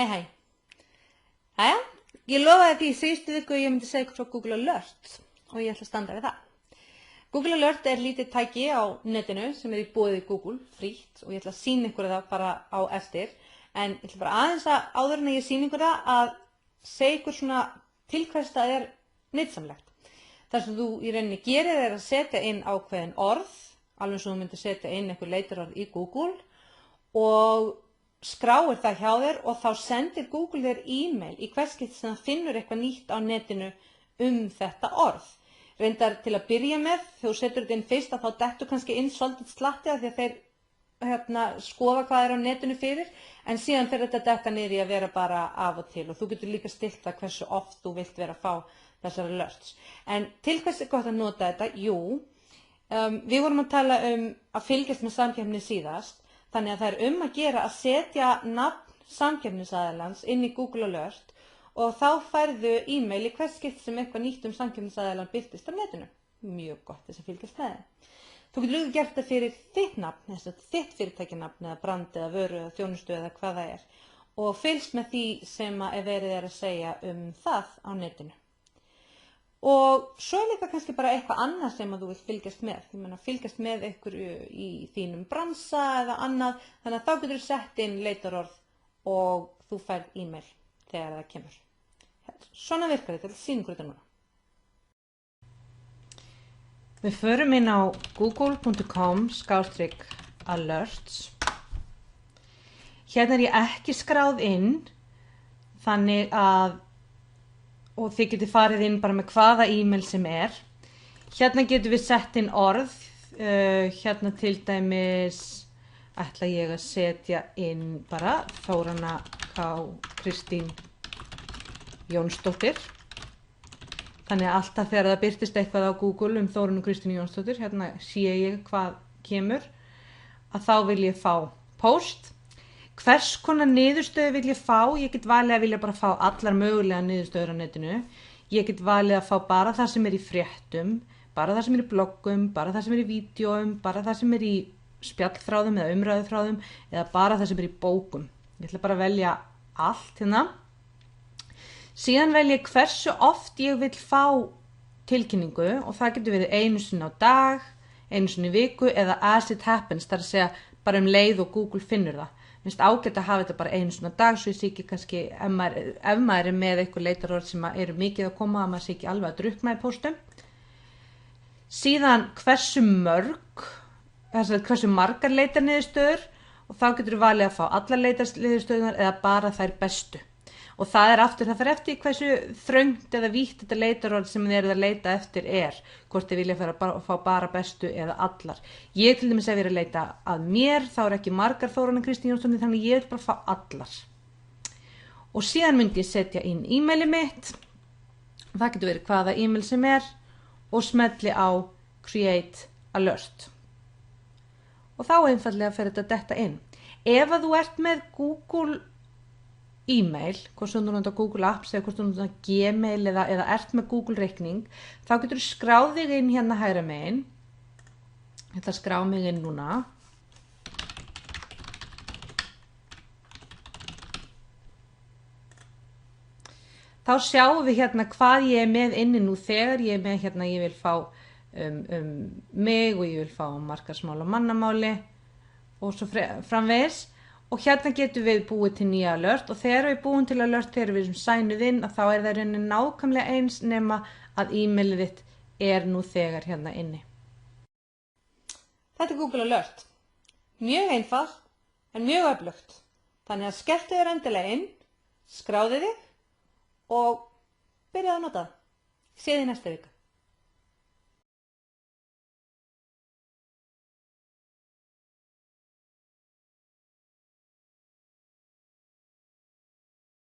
Hæ. Jæja, ég lofaði því í síðustu viku ég myndi segja ykkur frá Google Alert og ég ætla að standa við það. Google Alert er lítið tæki á netinu sem er í boði Google, frítt, og ég ætla að sýna ykkur það bara á eftir. En ég ætla bara aðeins að áður en ég sýna ykkur það að segja ykkur svona til hvers það er nytsamlegt. Það sem þú í rauninni gerir er að setja inn ákveðin orð, alveg svo þú myndir setja inn einhver leitarorð í Google og skráir það hjá þér og þá sendir Google þér e-mail í hvers skipti sem það finnur eitthvað nýtt á netinu þetta orð. Reyndar til að byrja með, þegar þú setur þetta inn fyrst að þá dettur kannski inn svolítið slatti af því að þeir skoða hvað er á netinu fyrir, en síðan fer þetta detta niður í að vera bara af og til og þú getur líka stillt það hversu oft þú vilt vera að fá þessar alerts. En til hvers er gott að nota þetta? Jú, við vorum að tala að fylgjast með samkeppni síðast. Þannig að það er að gera að setja nafn samkeppnisaðilans inn í Google Alert og þá færðu e-mail í hvers skipti sem eitthvað nýtt samkeppnisaðilan birtist á netinu. Mjög gott þess að fylgjast með þeim. Þú getur líka gert það fyrir þitt nafn, þitt fyrirtækjanafn eða brand eða vöru eða þjónustu eða hvað það er og fylgst með því sem verið er að segja það á netinu. Og svo er líka kannski bara eitthvað annað sem þú vilt fylgjast með. Ég meina fylgjast með einhverju í þínum bransa eða annað, þannig að þá getur þú sett inn leitarorð og þú færð e-mail þegar það kemur. Svona virkar þetta, sýnum ykkur þetta núna. Við förum inn á google.com/alerts. Hérna er ég ekki skráð inn, þannig að og þið getið farið inn bara með hvaða e-mail sem er. Hérna getum við sett inn orð, hérna til dæmis ætla ég að setja inn bara Þórana K. Kristín Jónsdóttir. Þannig að alltaf þegar það birtist eitthvað á Google Þórunu Kristín Jónsdóttir, hérna sé ég hvað kemur, að þá vil ég fá post. Hvers konar niðurstöðu vil ég fá? Ég get valið að vilja bara fá allar mögulega niðurstöður á netinu. Ég get valið að fá bara það sem er í fréttum, bara það sem er í bloggum, bara það sem er í vídeóum, bara það sem er í spjallþráðum eða umræðuþráðum eða bara það sem er í bókum. Ég ætla bara að velja allt hérna. Síðan velja ég hversu oft ég vil fá tilkynningu og það getur verið einu sinni á dag, einu sinni í viku eða as it happens, það er að segja bara leið og Google finnur það. Mér finnst ágætt að hafa þetta bara einu svona dag svo ég sé ekki kannski ef maður er með eitthvað leitarorð sem eru mikið að koma að maður sé ekki alveg að drukkna í póstum. Síðan hversu margar leitarniðurstöður og þá getur þú valið að fá allar leitarniðurstöðunar eða bara þær bestu. Og það fer eftir hversu þröngt eða vítt þetta leitarorð sem þið eruð að leita eftir er, hvort þið vilja fá bara bestu eða allar. Ég til dæmis ef ég er að leita að mér, þá er ekki margar Þórana Kristín Jónsdóttir, þannig ég vil bara fá allar. Og síðan myndi ég setja inn e-mailið mitt, það getur verið hvaða e-mail sem er, og smelli á Create Alert. Og þá einfaldlega fer þetta detta inn. Ef að þú ert með Google e-mail, hvort þú notar Google Apps eða hvort þú notar Gmail eða ert með Google reikning, þá getur þú skráð þig inn hérna hægra megin. Ég ætla að skrá mig inn núna. Þá sjáum við hérna hvað ég er með inni nú þegar. Ég er með hérna, ég vil fá mig og ég vil fá markaðsmál og mannamáli og svo framvegis. Og hérna getum við búið til nýja alert og þegar við búum til alert þegar við sænuð inn að þá er það rauninni nákvæmlega eins nema að e-mailið þitt er nú þegar hérna inni. Þetta er Google Alert. Mjög einfalt en mjög öflugt. Þannig að skelltu þér endilega inn, skráðu þig og byrjaðu að nota það. Sé þig næsta viku.